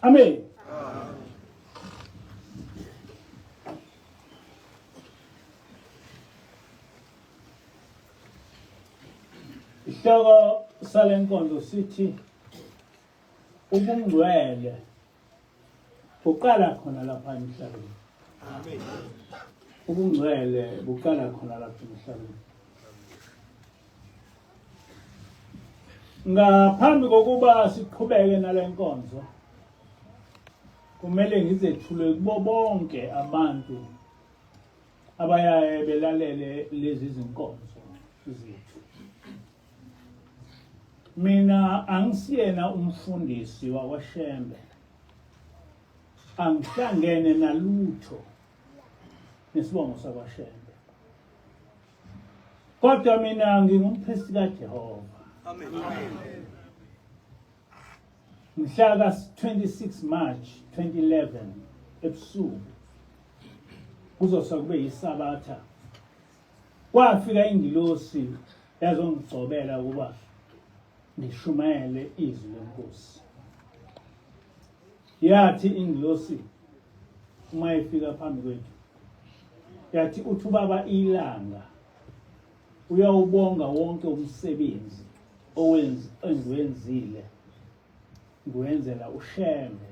Amen. Isihloko salenkonzo sithi ubungcwele buqala khona lapha emhlabeni. Amen. Ubungcwele buqala khona lapha emhlabeni. Ngaphambi kokuba siqhubeke nalenkonzo kumele ngizethule kubo bonke abantu abayaye belalele lezi zinkonzo zethu. Mina angisiyena umfundisi wakwaShembe. Angihlangene nalutho nesibongo sakwaShembe. Kodwa mina ngingumpristi kaJehova. Amen. Mhla 26 March 2011 ebusuku kuzosa kube yisabatha kwafika ingilosi yazongigcobela ukuba ngishumayele izwi lenkosi. Yathi ingilosi uma ifika phambi kwethu yathi uthi ubaba ilanga uyawubonga wonke umsebenzi owenziwenzile nguwenzela uShembe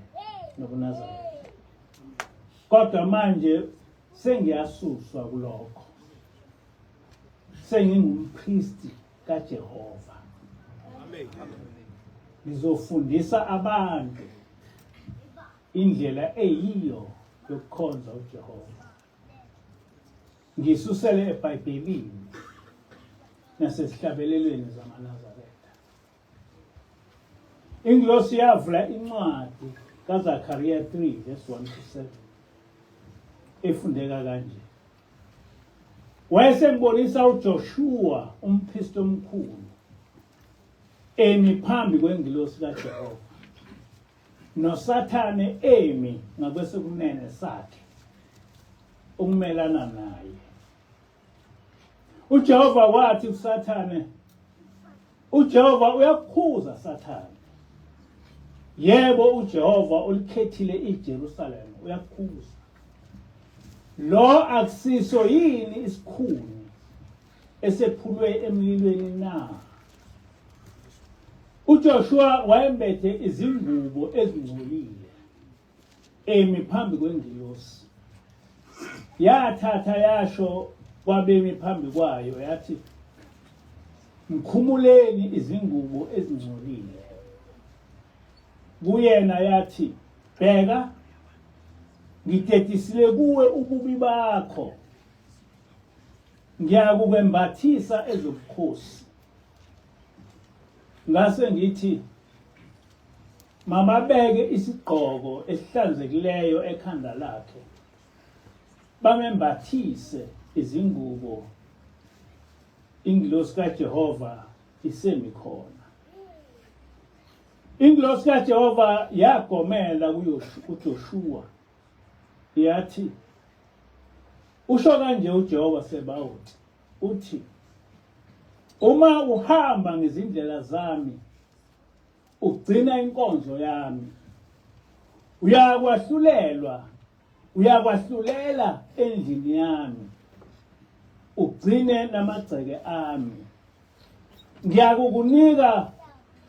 nokuNazaretha. Kodwa manje sengiyasuswa kulokho. Sengingumpristi kaJehova. Amen. Ngizofundisa abantu indlela eyiyo yokukhonza uJehova. Ngisusele eBhayibhelini nasesihlabelelweni zamaNazaretha. Ingilosi yavula incwadi kaZakhariya 3 verse 1-7 efundeka kanje. Wayesembonisa uJoshua umpristi omkhulu emi phambi kwengilosi kaJehova, noSathane emi ngakwesokunene sakhe ukumelana naye. uJehova wathi kuSathane, uJehova uyakukhuza Sathane. Yebo, uJehova ulikhethile iJerusalema, uyakukhuza. Lo akusiso yini isikhuni esephulwe emlilweni na? uJoshua wayembethe izingubo ezingcolile emi phambi kwengilosi. Yathatha yasho kwabemi phambi kwayo yathi, mkhumuleni izingubo ezingcolile. Kuyena yathi, bheka, ngidedisile kuwe ububi bakho. Ngiyakukwembathisa ezobukhosi. Ngase ngithi, mamabeke isigqoko esihlanzekileyo ekhanda lakhe. Bamembathise izingubo. Ingilosi kaJehova isemikhona. Ingilosi kaJehova yagomela kuJoshua. Yathi, usho kanje uJehova Sebawothi, uthi, uma uhamba ngezindlela zami, ugcina inkonzo yami, uyakwahlulela endlini yami, ugcine namagceke ami. Ngiyakukunika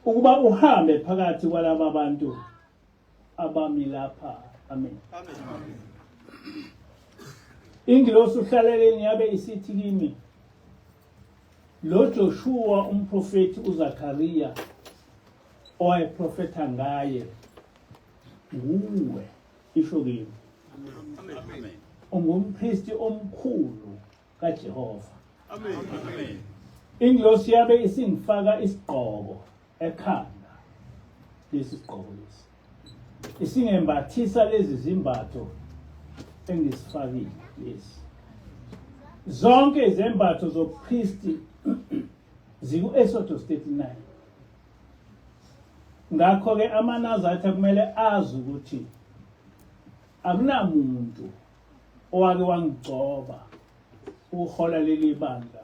ukuba uhambe phakathi kwalaba bantu abami lapha. Amen. Amen. Ingilosi uhlaleleni yabe isithi kimi, lo Joshua umprofeti uZakhariya owayeprofetha ngaye nguwe, isho kimi. Amen. Ungumpristi omkhulu kaJehova. Amen. Ingilosi yabe isingifaka isigqoko ekhanda, lesi sigqoko lesi. Isingembathisa lezi zimbatho engisifakile lesi. Zonke izembatho zobupristi ziku-Exodus 39. Ngakho ke amaNazaretha kumele azi ukuthi akunamuntu owake wangigcoba uhola leli bandla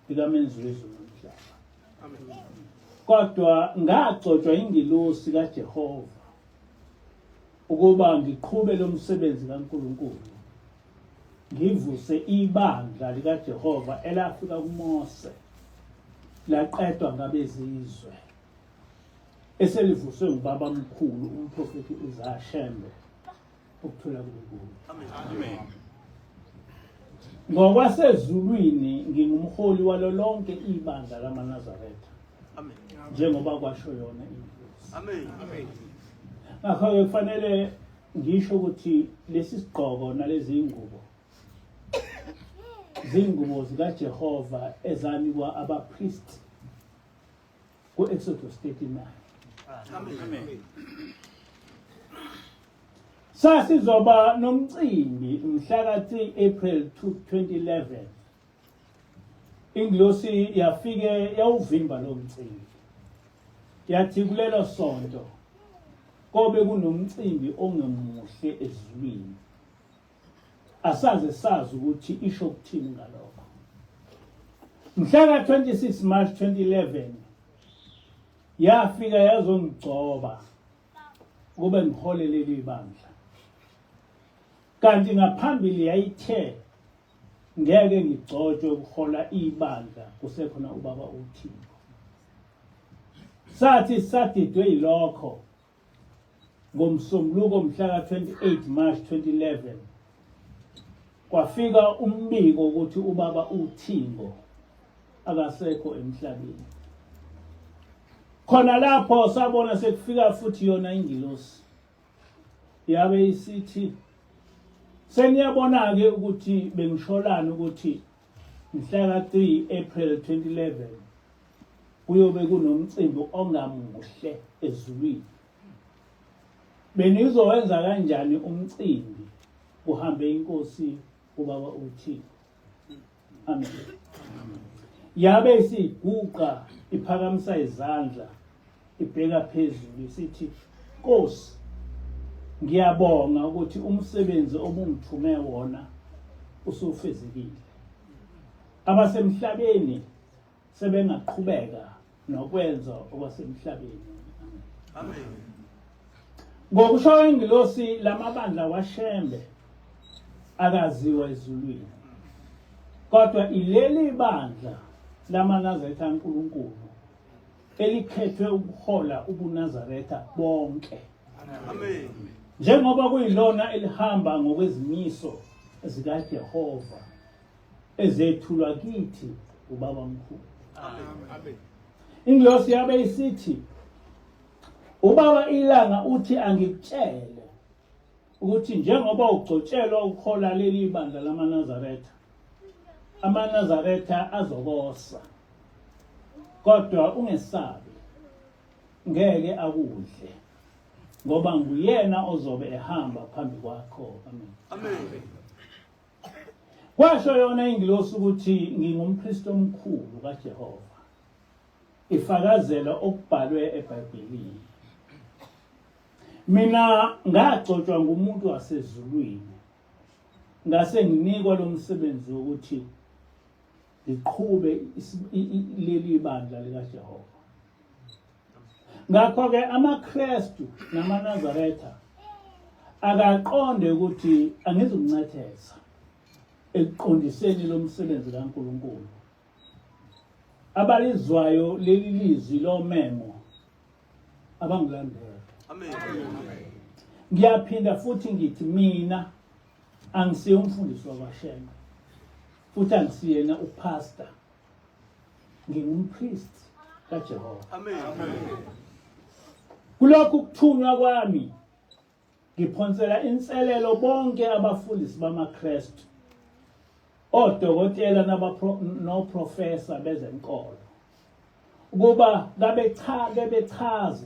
likamenzi wezulu nomhlaba. Kodwa ngagcotshwa ingilosi kaJehova ukuba ngiqhube lo msebenzi kaNkulunkulu, ngivuse ibandla likaJehova elafika kuMose laqedwa ngabezizwe, eselivuswe ngubaba omkhulu umprofeti Isaiah Shembe, ukuthola kuNkulunkulu. Amen. Ngokwasezulwini ngingumholi walo lonke ibandla lamaNazaretha, Amen. njengoba kwasho yona inkosi. Amen. Ngakho kufanele ngisho ukuthi lesi sigqoko nalezi ngubo zingubo zikaJehova ezanikwa abapristi ku-Exodus 39. Amen. Sasizoba nomcimbi mhla ka-3 April 2011. Ingilosi yafike yawuvimba lo mcimbi. Yathi kulelo sonto kobe kunomcimbi ongemuhle ezulwini. Asaze sazi ukuthi isho ukuthini ngalokho. Mhla ka-26 March 2011 yafika yazongigcoba kube ngihole leli bandla. Kanti ngaphambili yayithe ngeke ngigcotshwe ukuhola ibandla kusekhona ubaba uThixo. Sathi sadidwe yilokho ngomsombuluko mhla ka-28 March 2011 kwafika umbiko ukuthi ubaba uThixo akasekho emhlabeni. Khona lapho sabona sekufika futhi yona ingilosi yabe isithi seniyabona ke ukuthi bengisholana ukuthi mhla ka-3 April 2011 kuyobe kunomcimbi ongamuhle ezulwini. Benizowenza kanjani umcimbi kuhambe inkosi ubaba uThixo? Amen. Yabe isiguqa iphakamisa izandla ibheka phezulu isithi, Nkosi, ngiyabonga ukuthi umsebenzi obungithume wona usufezekile. Abasemhlabeni sebengaqhubeka nokwenza okwasemhlabeni. Amen. Ngokusho ingilosi lamabandla waShembe akaziwa ezulwini. Kodwa ileli bandla lamaNazaretha kaNkulunkulu elikhethwe ukuhola ubuNazaretha bonke. Amen. Njengoba kuyilona elihamba ngokwezimiso zikaJehova ezethulwa kithi ubaba mkhulu. Amen. Ingilosi yabe isithi, ubaba ilanga uthi angikutshele ukuthi njengoba ugcotshelwa ukuhola leli bandla lamaNazaretha, amaNazaretha azokosa. Kodwa ungesabi, ngeke akudle, ngoba nguyena ozobe ehamba phambi kwakho. Amen. Amen. Kwasho yona ingilosi ukuthi ngingumpristi omkhulu kaJehova, ifakazela okubhalwe eBhayibhelini. Mina ngagcotshwa ngumuntu wasezulwini, ngase nginikwa lo msebenzi wokuthi ngiqhube leli bandla likaJehova. Ngakho-ke amaKristu namaNazaretha akaqonde ukuthi angizukunetheza ekuqondiseni lo msebenzi kaNkulunkulu. Abalizwayo leli lizwi lomemo abangilandela. Amen. Ngiyaphinda futhi ngithi mina angisiye umfundisi wakwaShembe, futhi angisiyena upastor, ngingumpriest kaJehova. Amen. Kulokhu kuthunywa kwami ngiphonsela inselelo bonke abafundisi bamaKristu, odokotela noprofesa bezenkolo, ukuba bechaze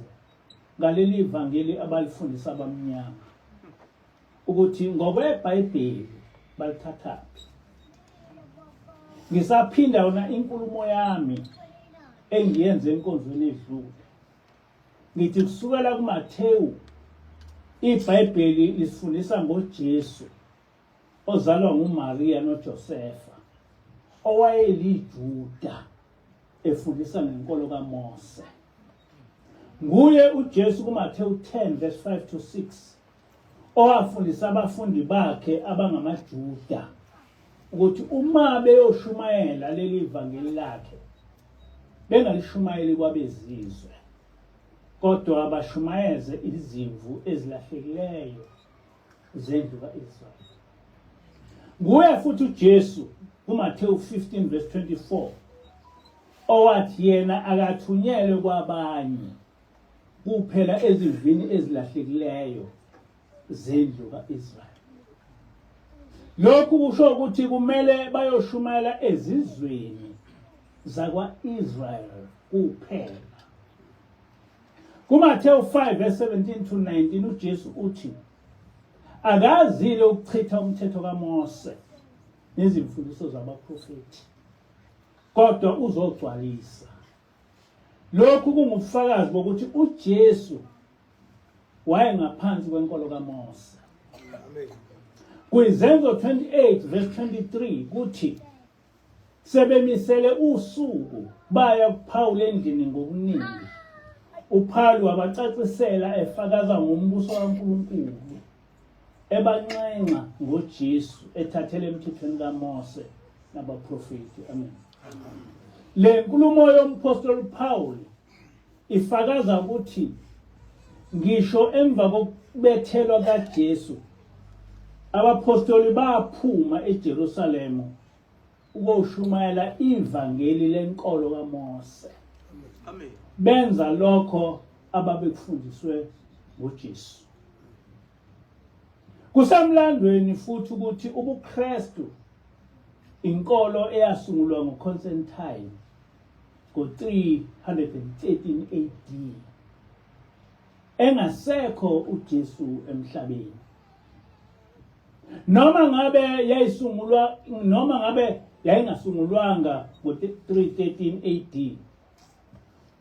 ngaleli ivangeli abalifundisa abamnyama ukuthi ngokweBhayibheli balithathaphi. Ngisaphinda yona inkulumo yami engiyenze enkonzweni edlule. Ngithi kusukela kuMathewu iBhayibheli lisifundisa ngoJesu ozalwa nguMaria noJosefa owayeliJuda efundisa ngenkolo kaMose. Nguye uJesu kuMathewu 10 verse 5 to 6 owafundisa abafundi bakhe abangamaJuda ukuthi uma beyoshumayela leli ivangeli lakhe bengalishumayeli kwabezizwe kodwa abashumayeze izimvu ezilahlekileyo zendlu kaIsrayeli. Nguye futhi uJesu kuMathewu 15 verse 24 owathi yena akathunyelwe kwabanye kuphela ezivini ezilahlekileyo zendlu kaIsrayeli. Lokhu kusho ukuthi kumele bayoshumayela ezizweni zakwa-Israyeli kuphela. kuMathewu 5 verse 17 to 19 uJesu uthi akazile ukuchitha umthetho kaMose nezimfundiso zabaprofeti kodwa uzogcwalisa. Lokhu kungubufakazi bokuthi uJesu wayengaphansi kwenkolo kaMose. Kwizenzo 28 verse 23 kuthi sebemisele usuku baya kuPhawuli endlini ngokuningi. uPhawuli wabacacisela efakaza ngombuso kaNkulunkulu ebanxenxa ngoJesu ethathele emthethweni kaMose nabaprofeti. Amen. Le nkulumo yomphostoli uPhawuli ifakaza ukuthi ngisho emva kokubethelwa kaJesu abaphostoli baphuma eJerusalema ukoshumayela ivangeli lenkolo kaMose. Amen. Benza lokho ababekufundiswe ngoJesu. Kusamlandweni futhi ukuthi ubuKristu inkolo eyasungulwa ngoConstantine ngo-313 AD engasekho uJesu emhlabeni. Noma ngabe yayingasungulwanga ngo-313 AD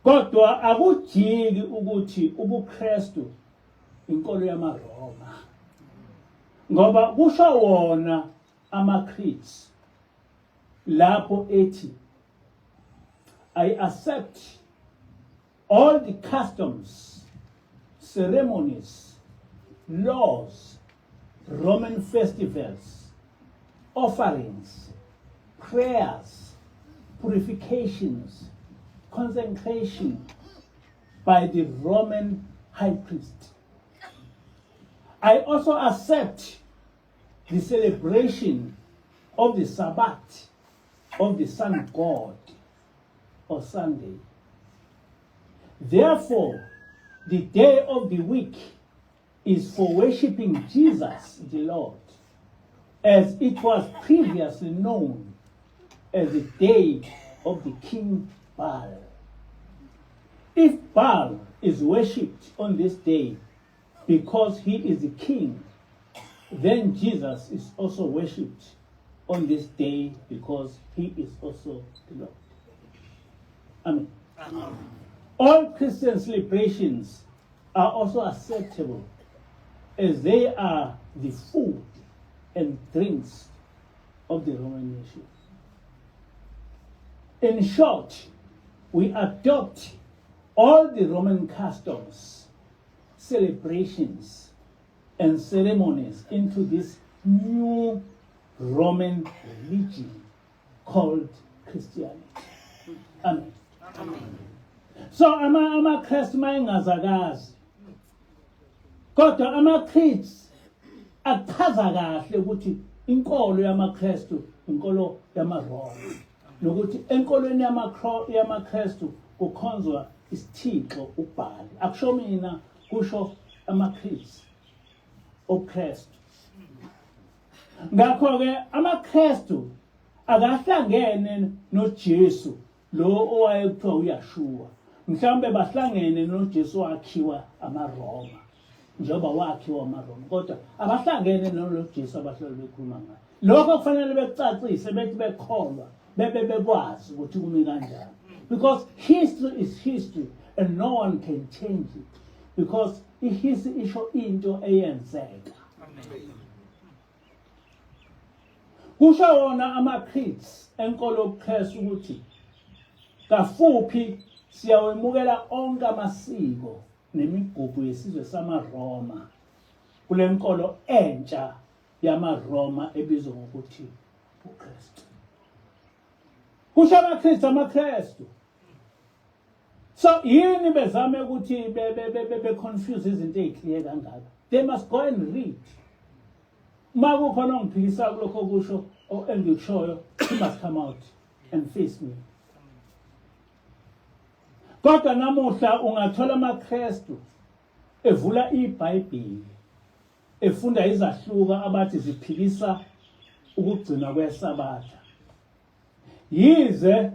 kodwa akujiki ukuthi ubuKristu inkolo yamaRoma ngoba kusho wona amaCreed lapho ethi I accept all the customs, ceremonies, laws, Roman festivals, offerings, prayers, purifications, consecration by the Roman high priest. I also accept the celebration of the Sabbath of the sun god or Sunday. Therefore, the day of the week is for worshiping Jesus the Lord, as it was previously known as the day of the king Baal. If Baal is worshipped on this day because he is the king, then Jesus is also worshipped on this day because he is also the Lord. Amen. Amen. All Christian celebrations are also acceptable as they are the food and drinks of the Roman nation. In short, we adopt all the Roman customs, celebrations, and ceremonies into this new Roman religion called Christianity. Amen. Amen. So amaKristu mayengazakazi kodwa amaCreeds achaza kahle ukuthi inkolo yamaKristu inkolo yamaRoma nokuthi enkolweni yamaKristu kukhonzwa isithixo uBaal. Akusho mina, kusho amaCreeds oKristu. Ngakho ke amaKristu akahlangene noJesu lo owayekuthiwa uYashua. Mhlawumbe bahlangene noJesu wakhiwa amaRoma njengoba wakhiwa amaRoma kodwa abahlangene noJesu abahlala bekhuluma ngayo. Lokho kufanele bekucacise bethi bekholwa bekwazi ukuthi kumi kanjani, because history is history and no one can change it, because ihisi isho into eyenzeka. Kusho wona ama-creeds enkolo yobuKristu ukuthi kafuphi siyawemukela onke amasiko nemigubu yesizwe samaRoma kule nkolo entsha yamaRoma ebizwa ngokuthi uKristu. Kusho amaKristu. So yini bezame ukuthi be-confuse izinto ey'clear kangaka? They must go and read. Uma kukhona ongiphikisa kulokho kusho engikushoyo, he must come out and face me. Kodwa namuhla ungathola amaKristu evula iBhayibheli efunda izahluka abathi ziphikisa ukugcina kweSabatha. Yize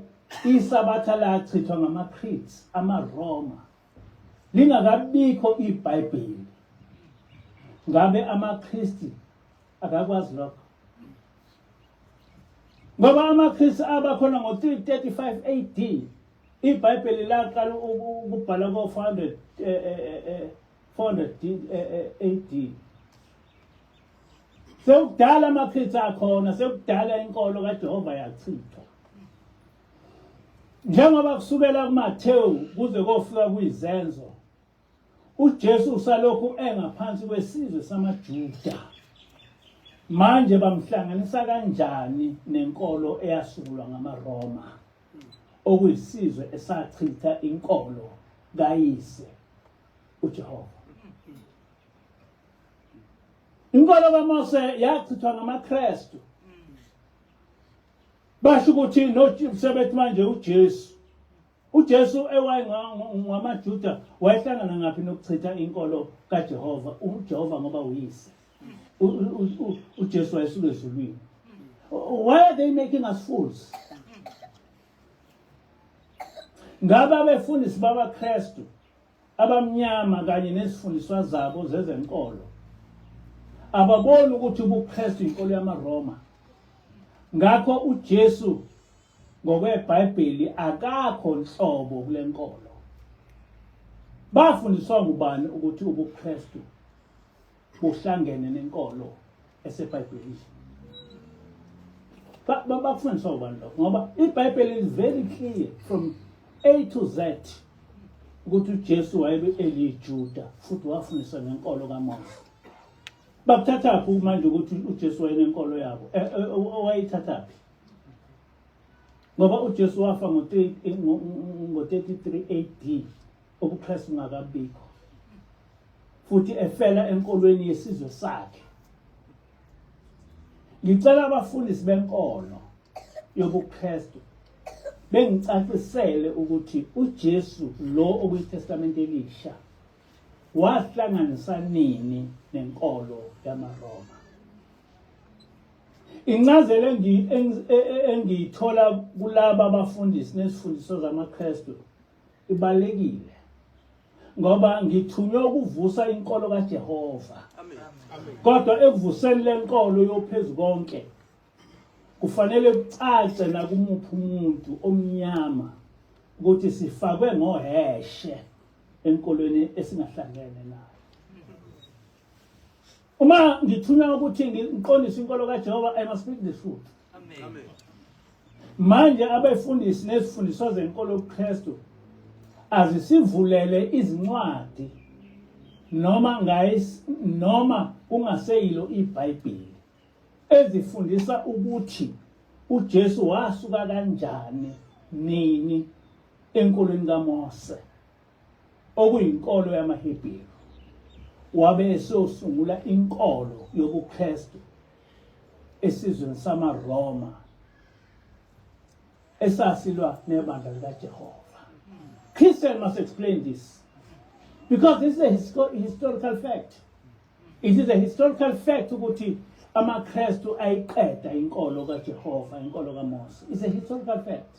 iSabatha lachithwa ngama-creeds amaRoma lingakabikho iBhayibheli, ngabe amaKristu akakwazi lokho? Ngoba amaKristu abakhona ngo-335 AD iBhayibheli laqala ukubhala ko-400 AD. Sekudala amaKristu akhona, sekudala inkolo kaJehova yachithwa. Njengoba kusukela kuMathewu kuze kofika kwizenzo, uJesu usalokhu engaphansi kwesizwe samaJuda. Manje bamhlanganisa kanjani nenkolo eyasungulwa ngamaRoma, okuyisizwe esachitha inkolo kayise uJehova? Inkolo kaMose yachithwa ngamaKristu. Basho ukuthi sebethi manje uJesu ewayengamaJuda wayehlangana ngaphi nokuchitha inkolo kaJehova? uJehova ngoba uyise, uJesu wayesuka ezulwini. Why are they making us fools? Ngabe abefundisi babaKristu abamnyama kanye nezifundiswa zabo zezenkolo ababoni ukuthi ubuKristu inkolo yamaRoma? Ngakho uJesu ngokweBhayibheli akakho nhlobo kule nkolo. Bafundiswa ngubani ukuthi ubuKristu buhlangene nenkolo eseBhayibhelini? Bafundiswa ngubani lokho? Ngoba iBhayibheli is very clear from A to Z ukuthi uJesu wayebe eliJuda futhi wafundiswa ngenkolo kaMose. Bakuthathaphi manje ukuthi uJesu wayenenkolo yabo? Owayithathaphi? Ngoba uJesu wafa ngo-33 AD ubuKristu ngakabikho, futhi efela enkolweni yesizwe sakhe. Ngicela abafundisi benkolo yobuKristu bengicacisele ukuthi uJesu lo okwiTestament Elisha wahlanganisa nini nenkolo yamaRoma. Incazelo engiyithola kulaba abafundisi nezifundiso zamaKristu ibalekile, ngoba ngithunywe ukuvusa inkolo kaJehova. Kodwa ekuvuseni lenkolo yophezu konke kufanele kucace nakumuphi umuntu omnyama ukuthi sifakwe ngoheshe enkolweni esingahlangene nayo. Uma ngithunywa ukuthi ngiqondise inkolo kaJehova, I must speak the truth. Amen. Manje abefundisi nezifundiswa zenkolo yobuKristu azisivulele izincwadi noma kungaseyilo iBhayibheli ezifundisa ukuthi uJesu wasuka kanjani nini enkolweni kaMose, okuyinkolo yamaHebheru, wabe esosungula inkolo yobuKristu esizweni samaRoma esasilwa nebandla likaJehova. Christians must explain this, because this is a historical fact. It is a historical fact ukuthi amaKristu ayiqeda inkolo kaJehova, inkolo kaMose. It's a historical fact.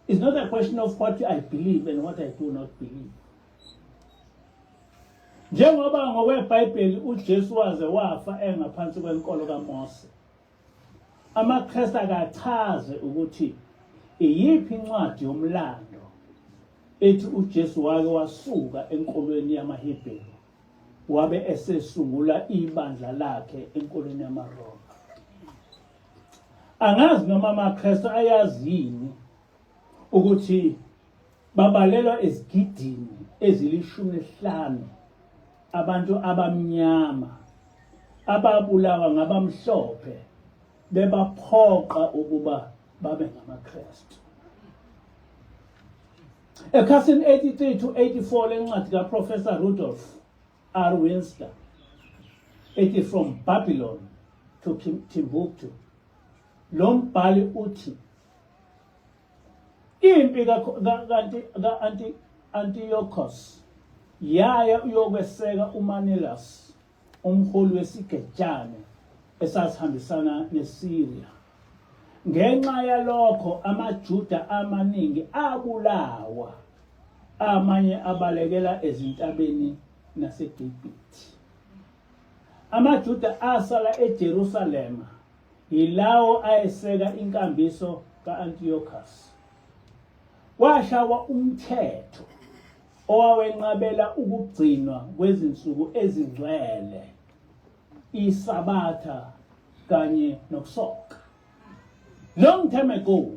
It's not a question of what I believe and what I do not believe. Njengoba ngokweBhayibheli uJesu waze wafa engaphansi kwenkolo kaMose, amaKristu akachaze ukuthi iyiphi incwadi yomlando ethi uJesu wake wasuka enkolweni yamaHebheru wabe esesungula ibandla lakhe enkolweni yamaRoma. Angazi noma amaKristu ayazini ukuthi babalelwa ezigidini ezili-15 abantu abamnyama ababulawa ngabamhlophe bebaphoqa ukuba babe ngamaKristu. Ekhasini 83 to 84 lencwadi kaProfessor Rudolph R. Winster ethi From Babylon to Timbuktu, lo mbhali uthi impi ka-Antiochus yaya uyokweseka uManilius, umholi wesigejane esasihambisana neSyria. Ngenxa yalokho amaJuda amaningi abulawa, amanye abalekela ezintabeni naseGibhithe. AmaJuda asala eJerusalema yilawo ayeseka inkambiso ka-Antiochus. Washawa umthetho owawenqabela ukugcinwa kwezinsuku ezingcwele, iSabatha kanye nokusoka. Long time ago,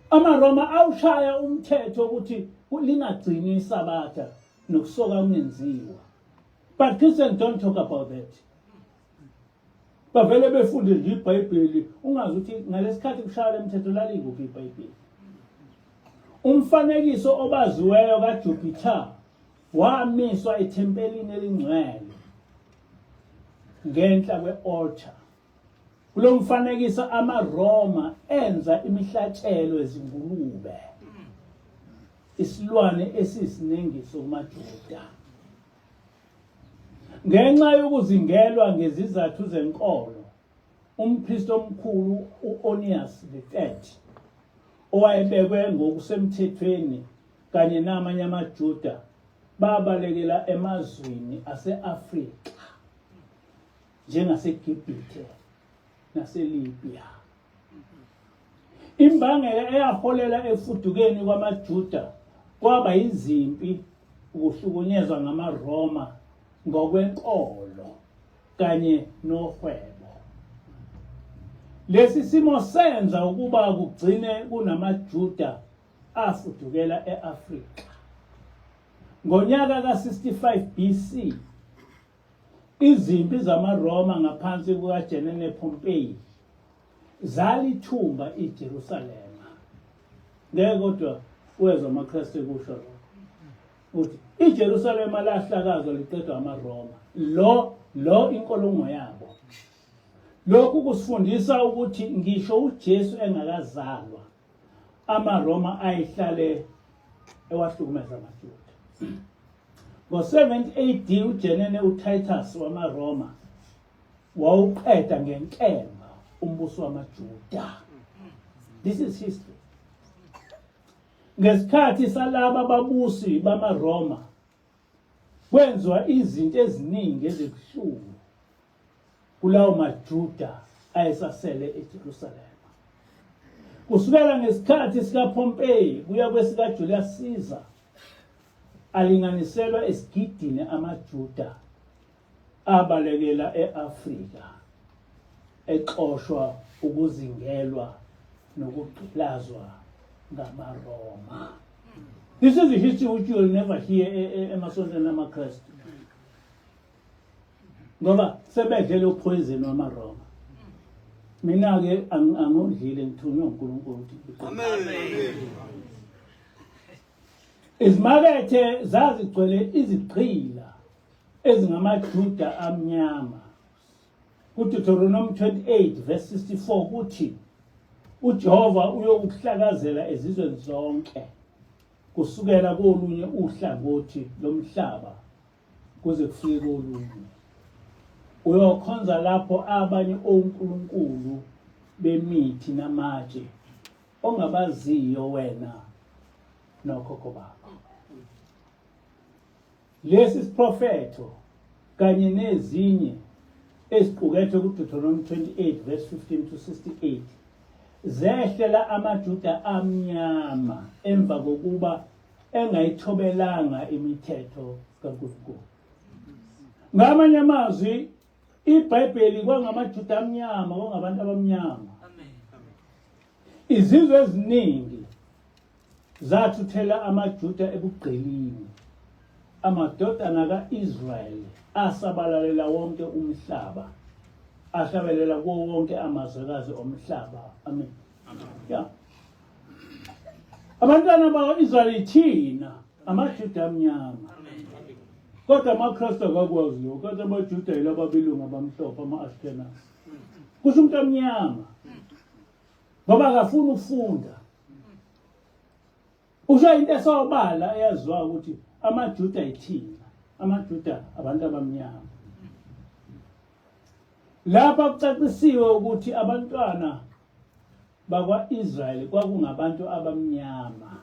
amaRoma awushaya umthetho ukuthi lingagcini iSabatha nokusoka kungenziwa. But Christians don't talk about that. Bavele befunde nje iBhayibheli, ungazi ukuthi ngalesikhathi kushaya umthetho lalikuphi iBhayibheli. Umfanekiso obaziweyo kaJupiter wamiswa ethempelini elingcwele ngenhla kwe-altar. Kulo mfanekiso amaRoma enza imihlatshelo ezingulube, isilwane esisinengiso kumaJuda. Ngenxa yokuzingelwa ngezizathu zenkolo, umpristi omkhulu u-Onias III, owayebekwe ngokusemthethweni kanye namanye amaJuda, babalekela emazweni ase-Afrika njengaseGibhithe naseLibya. Imbangela eyaholela efudukeni kwamaJuda kwaba izimpi, ukuhlukunyezwa ngamaRoma ngokwenkolo kanye nohwebo. Lesi simo senza ukuba kugcine kunamaJuda afudukela eAfrika. Ngonyaka ka-65 BC, izimpi zamaRoma ngaphansi kukaJenene Pompey zalithumba iJerusalema. Ngeke kodwa wezwa amaKristu ekusho lokho uthi iJerusalema lahlakazwa liqedwa amaRoma. Lo inkulumo yabo. Lokhu kusifundisa ukuthi ngisho uJesu engakazalwa, amaRoma ayihlale ewahlukumeza amaJuda. Ngo-70 AD uJenene uTitus wamaRoma wawuqeda ngenkemba umbuso wamaJuda. This is history. Ngesikhathi salaba babusi bamaRoma kwenziwa izinto eziningi ezibuhlungu kulawo maJuda ayesasele eJerusalema. Kusukela ngesikhathi sikaPompey kuya kwesikaJulius Caesar, alinganiselwa esigidini amaJuda abalekela eAfrika, exoshwa, ukuzingelwa nokugqilazwa ngamaRoma. This is a history which you will never hear emasontweni amaKristu, ngoba sebedlele uphoyizeni wamaRoma. Mina-ke angondlile, ngithunywe uNkulunkulu ukuthi Amen. izimakethe zazigcwele izigqila ezingamaJuda amnyama. kuDeuteronomy 28 verse 64 kuthi uJehova uyokuhlakazela ezizweni zonke kusukela kolunye uhlangothi lomhlaba kuze kufike kolunye. Uyokhonza lapho abanye onkulunkulu bemithi namatshe ongabaziyo wena nokhokho bakho. Lesi siprofetho kanye nezinye eziqukethwe kuDeuteronomy 28 verse 15 to 68 zehlela amaJuda amnyama emva kokuba engayithobelanga imithetho kaNkulunkulu. Ngamanye amazwi iBhayibheli kwangamaJuda amnyama, kwangabantu abamnyama. Izizwe eziningi zathuthela amaJuda ebugqilini. Amadodana kaIsrayeli asabalalela wonke umhlaba, ahlabelela kuwo wonke amazwekazi omhlaba. Amen. Yeah. Abantwana bakwa-Israyeli thina amaJuda amnyama. Kodwa amaKristu akakwazi lokho, kodwa amaJuda yilabo abelungu abamhlophe, ama-Ashkenazi. Kusho umuntu amnyama ngoba akafuni ukufunda. Usho into esawubala eyaziwa ukuthi amaJuda yithina, amaJuda abantu abamnyama. Lapha kucacisiwe ukuthi abantwana bakwa-Israyeli kwakungabantu abamnyama.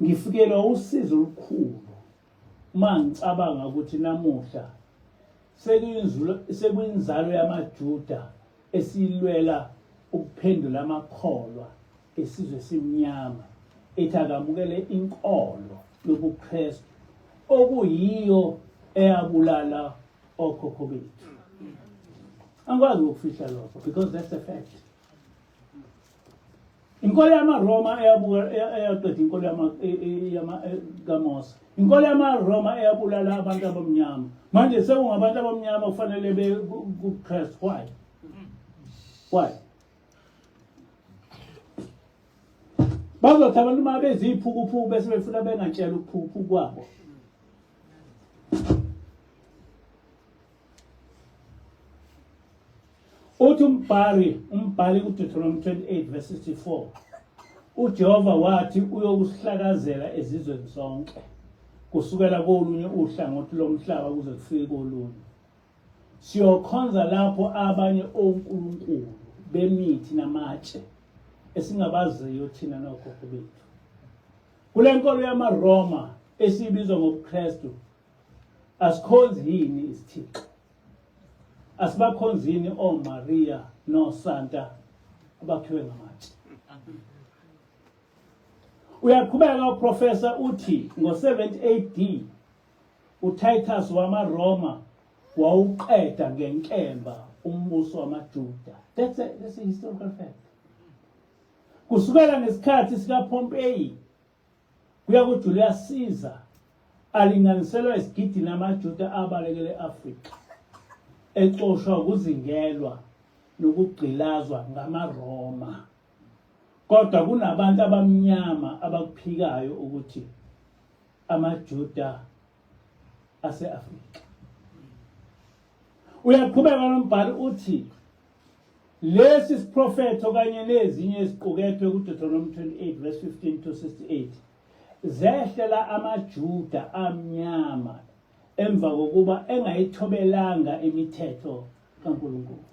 Ngifikelwa usizo olukhulu uma ngicabanga ukuthi namuhla sekuyinzalo yamaJuda esilwela ukuphendula amakholwa esizwe simnyama ethi akamukele inkolo yobuKristu okuyiyo eyabulala okhokho bethu. Angikwazi ukufihla lokho because that's a fact. Inkolo yamaRoma eyaqeda inkolo kaMose. Inkolo yamaRoma eyabulala abantu abamnyama. Manje sekungabantu abamnyama kufanele be kuKristu. Why? Why? Bazothi abantu uma beziphukuphuku bese befuna bengatshela ukuphukuphuku kwabo. Uthi umbhali kuDeuteronomy 28 verse 64. uJehova wathi uyokusihlakazela ezizweni zonke kusukela kolunye uhlangothi lomhlaba kuze kufike kolunye. Siyokhonza lapho abanye onkulunkulu bemithi namatshe esingabaziyo thina nokhokho bethu. Kule nkolo yamaRoma esibizwa ngobuKristu asikhonzi yini isithixo, asibakhonzini oMaria noSanta abakhiwe ngamatshe. Uyaqhubeka uprofessor uthi ngo-70 AD uTitus wamaRoma wawuqeda ngenkemba umbuso wamaJuda. That's a historical fact. Kusukela ngesikhathi sikaPompey kuya kuJulius Caesar alinganiselwa isigidi namaJuda abalekele eAfrika exoshwa ukuzingelwa nokugqilazwa ngamaRoma. Kodwa kunabantu abamnyama abakuphikayo ukuthi amaJuda ase-Afrika. Uyaqhubeka nombhali uthi lesi siprofetho kanye nezinye eziqukethwe kuDeuteronomy 28 verse 15 to 68 zehlela amaJuda amnyama emva kokuba engayithobelanga imithetho kaNkulunkulu.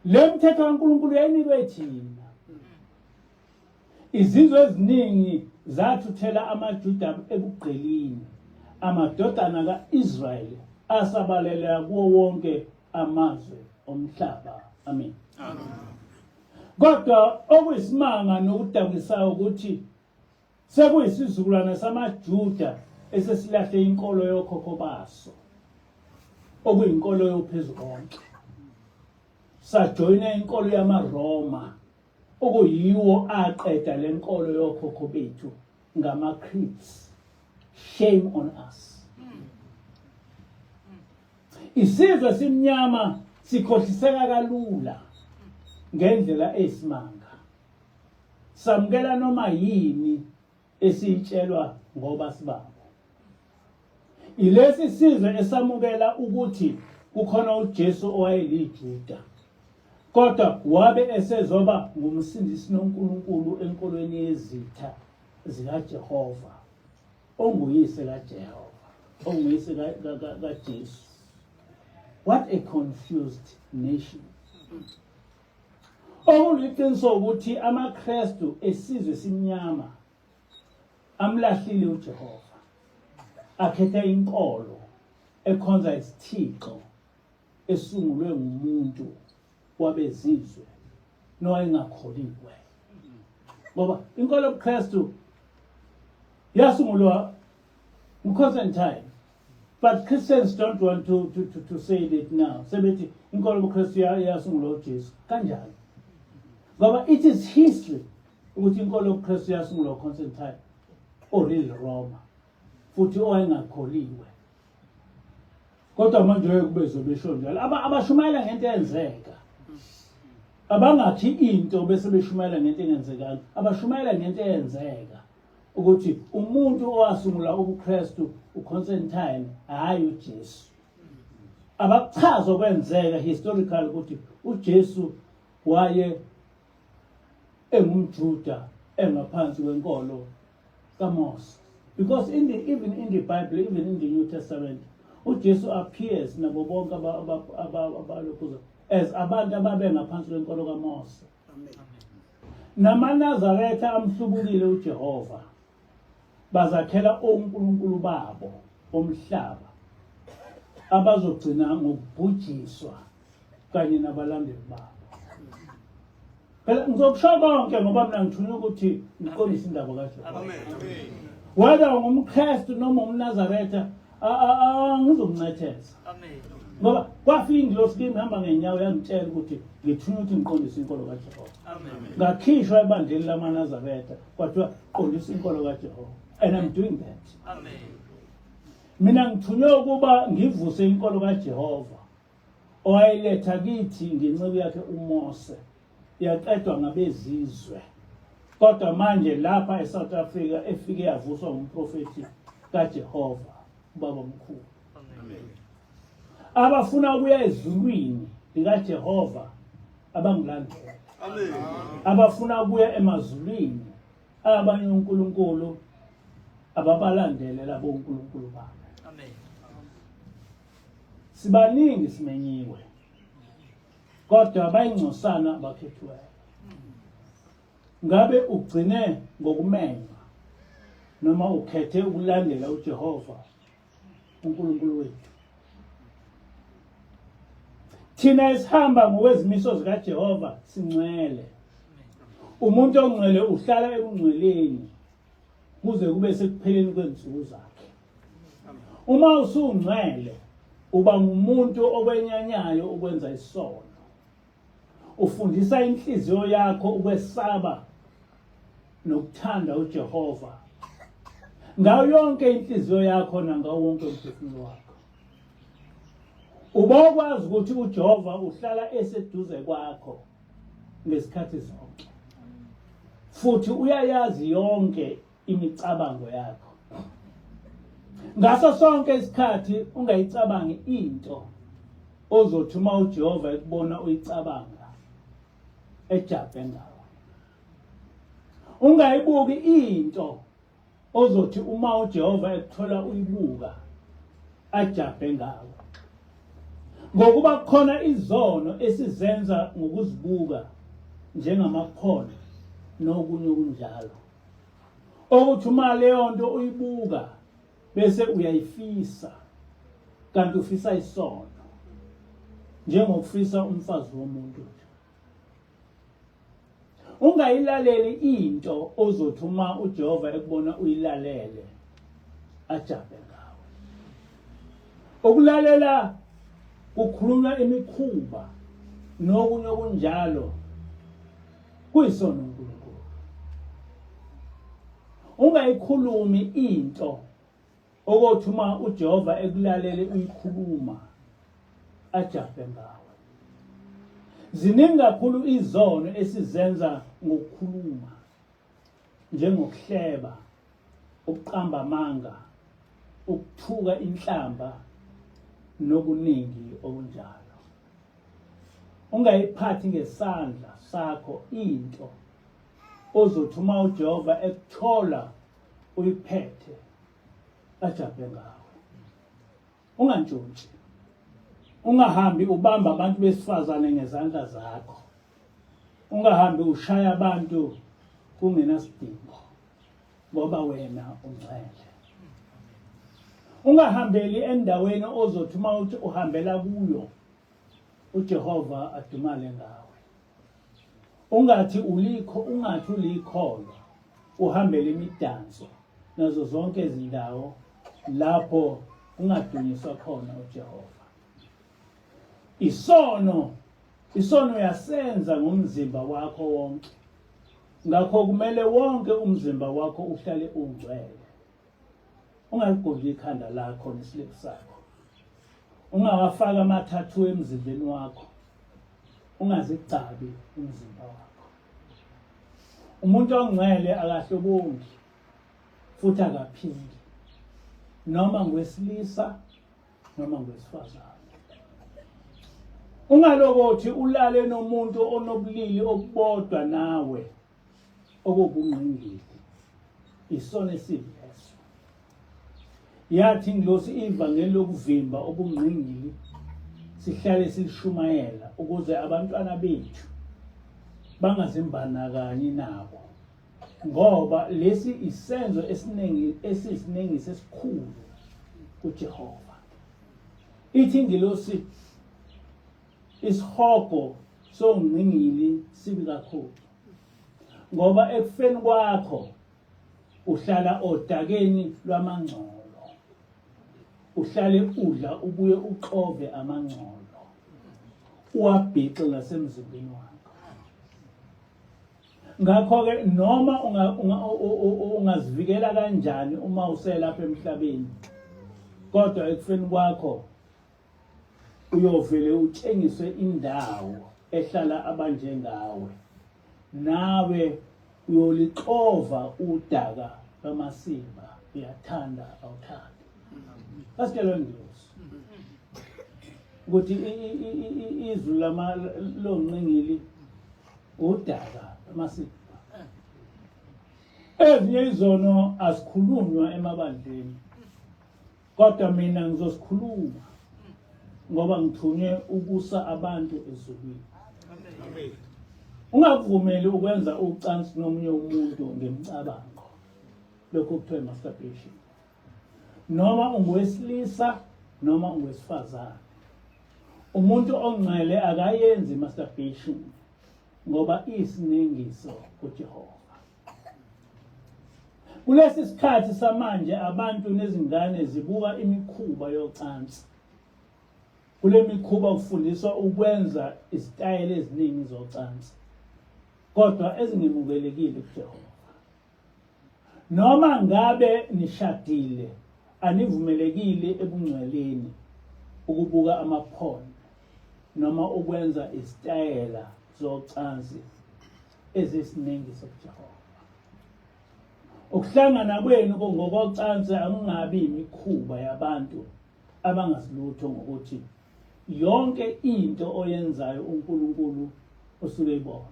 Le mthetho kaNkulunkulu yayinikwe thina. Izizwe eziningi zathuthela amaJuda ebugqilini. Amadodana kaIsrayeli asabalela kuwo wonke amazwe omhlaba. Amen. Kodwa okuyisimanga nokudakisayo ukuthi sekuyisizukulwane samaJuda esesilahle inkolo yokhokho baso okuyinkolo yophezulu konke. Sajoyina inkolo yamaRoma okuyiwo aqeda lenkolo yokhokho bethu ngamaCreeds. Shame on us. Isizwe simnyama sikhohliseka kalula ngendlela esimanga. Samukela noma yini esitshelwa ngoba sibabo. Ilesi sizwe esamukela ukuthi kukhona uJesu owayeliJuda. Kodwa wabe esezoba ngumsindisi noNkulunkulu enkolweni yezitha zikaJehova. Onguyise kaJehova, onguyise kaJesu. What a confused nation. Okuliqiniso ukuthi amaKristu esizwe simnyama amlahlile uJehova. Akhetha inkolo ekhonza isithixo esungulwe ngumuntu wabezizwe nowayengakholiwe. Ngoba inkolo yobuKristu yasungulwa nguConstantine, but Christians don't want to say it now. Sebethi inkolo yobuKristu yasungulwa uJesu kanjani? Ngoba it is history ukuthi inkolo yobuKristu yasungulwa uConstantine orili Roma futhi owayengakholiwe. Kodwa manje kubezwe besho njalo abashumayela ngento eyenzeka. Abangakhi into bese beshumayela ngento engenzekanga. Abashumayela ngento eyenzeka ukuthi umuntu owasungula ubuKristu uConstantine hayi uJesu. Abachaza okwenzeka historical ukuthi uJesu waye engumJuda engaphansi kwenkolo kaMose. Because even in the Bible, even in the New Testament, uJesu appears nabo bonke abalokhuza as abantu ababe ngaphansi kwenkolo kaMose. NamaNazaretha amhlubukile uJehova. Bazakhela onkulunkulu babo omhlaba abazogcina ngokubhujiswa kanye nabalandeli babo. Phela ngizokusho konke ngoba mina ngithunywa ukuthi ngiqondise indaba kaJehova. Amen. Whether ngumKristu noma umNazaretha ngizomncetheza. Amen. Ngoba kwafika ingilosi kimi ngihamba ngenyawo yangitshela ukuthi ngithunywa ukuthi ngiqondise inkolo kaJehova. Amen. Ngakhishwa ebandleni lamaNazaretha kwathiwa qondisa inkolo kaJehova. And I'm doing that. Amen. Mina ngithunywe ukuba ngivuse inkolo kaJehova owayiletha kithi ngenceku yakhe uMose yaqedwa ngabezizwe. Kodwa manje lapha eSouth Africa efike yavuswa umprofeti kaJehova ubaba omkhulu. Amen. Abafuna ukuya ezulwini likaJehova abangilandela. Amen. Abafuna ukuya emazulwini abanye uNkulunkulu ababalandele labo uNkulunkulu babo. Amen. Sibaningi simenyiwe. Kodwa bayingcosana abakhethiweyo. Ngabe ugcine ngokumenywa noma ukhethe ukulandela uJehova uNkulunkulu wethu. Thina esihamba ngokwezimiso zikaJehova singcwele. Umuntu ongcwele uhlala ekungcweleni kuze kube sekupheleni kwensuku zakhe. Uma usungcwele uba ngumuntu okwenyanyayo ukwenza isono. Ufundisa inhliziyo yakho ukwesaba nokuthanda uJehova ngayo yonke inhliziyo yakho nangawo wonke umphefumulo wakho. Ubokwazi ukuthi uJehova uhlala eseduze kwakho ngesikhathi zonke. Futhi uyayazi yonke imicabango yakho. Ngaso sonke isikhathi ungayicabangi into ozothi uma uJehova ekubona uyicabanga ejabhe ngawe. Ungayibuki into ozothi uma uJehova ekuthola uyibuka ajabhe ngawe. Ngokuba khona izono esizenza ngokuzibuka njengamakhono nokunye okunjalo. Okuthi uma leyo nto uyibuka bese uyayifisa kanti ufisa isono njengokufisa umfazi womuntu. Ungayilaleli into ozothi uma uJehova ekubona uyilalele ajabhe ngawe. Ukulalela kukhulunywa imikhuba nokunye okunjalo kuyisono uNkulunkulu. Ungayikhulumi into okothi uma uJehova ekulalele uyikhuluma ajabhe ngawe. Ziningi kakhulu izono esizenza ngokukhuluma njengokuhleba, ukuqamba amanga, ukuthuka inhlamba nokuningi okunjalo. Ungayiphathi ngesandla sakho into ozothi uma uJehova ekuthola uyiphethe ajabhe ngawe. Ungantshontshi. Ungahambi ubamba abantu besifazane ngezandla zakho. Ungahambi ushaya abantu kungenasidingo ngoba wena ungcwele. Ungahambeli endaweni ozothi uma uthi uhambela kuyo uJehova adumale ngawe. ungathi ulikholwa uhambele imidanso nazo zonke izindawo lapho ungadunyiswa khona uJehova. Isono uyasenza ngomzimba wakho wonke. Ngakho kumele wonke umzimba wakho uhlale ungcwele. Ungaligodi ikhanda lakho nesiliphu sakho. Ungawafaka amathathu emzimbeni wakho. Ungazigcabi umzimba wakho. Umuntu ongcwele akahlobongi futhi akaphindi. Noma ngwesilisa noma ngwesifazane. Ungalokothi ulale nomuntu onobulili obodwa nawe okubungqingili. Isona esibi leso. Yathi ingilosi ivangeli lokuvimba obungqingili sihlale silishumayela ukuze abantwana bethu bangazimbandakanyi nabo. Ngoba lesi isenzo esisinengi sesikhulu kuJehova. Ithi ingilosi isihogo songqingili sibi kakhulu. Ngoba ekufeni kwakho uhlala odakeni lwamangcolo. Uhlale udla ubuye uxove amangcolo. Uwabhixe ngasemzimbeni wakho. Ngakho-ke noma ungazivikela kanjani uma uselapha emhlabeni, kodwa ekufeni kwakho uyovele utshengiswe indawo ehlala abanjengawe. Nawe uyolixova udaka lwamasimba. Uyathanda awuthandi. Kasitshela ngiyosi ukuthi izwi longqingili udaka lwamasimba. Ezinye izono asikhulunywa emabandleni, kodwa mina ngizosikhuluma ngoba ngithunywe ukusa abantu ezulwini. Amen. Ungavumeli ukwenza ucansi nomunye umuntu ngemicabango. Lokho kuthiwa masturbation. Noma ungowesilisa noma ungowesifazane. Umuntu ongcwele akayenzi masturbation ngoba isinengiso kuJehova. Kulesi sikhathi samanje abantu nezingane zibuka imikhuba yocansi. Kule mikhuba kufundiswa ukwenza izitayile eziningi zocansi. Kodwa ezingemukelekile kuJehova. Noma ngabe nishadile, anivumelekile ebungcweleni ukubuka amaphone noma ukwenza izitayela zocansi ezisiningi sokuJehova. Ukuhlangana kwenu ngokocansi akungabi imikhuba yabantu abangasilutho ngokuthi yonke into oyenzayo uNkulunkulu usuke ibona.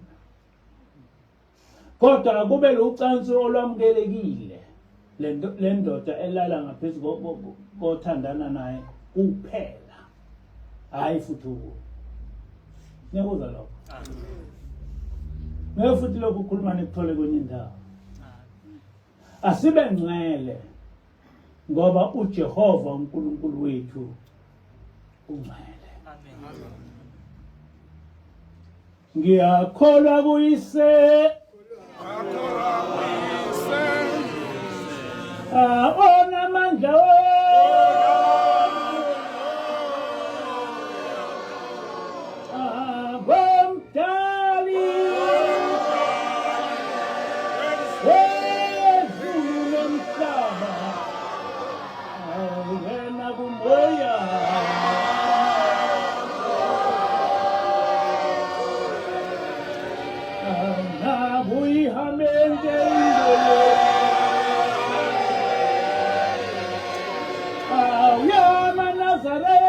Kodwa akube locansi olwamukelekile le ndoda elala ngaphezulu kothandana naye kuphela. Hayi futhi uku. Niyakuzwa lokho? Ngeke futhi lokho ukukhuluma nekuthole kwenye indawo. Asibe ngcwele ngoba uJehova uNkulunkulu wethu ungcwele. Ngiyakholwa kuyise onamandla bomdali wezulu nomhlaba wena kumoya nabuyihamente Nazareth.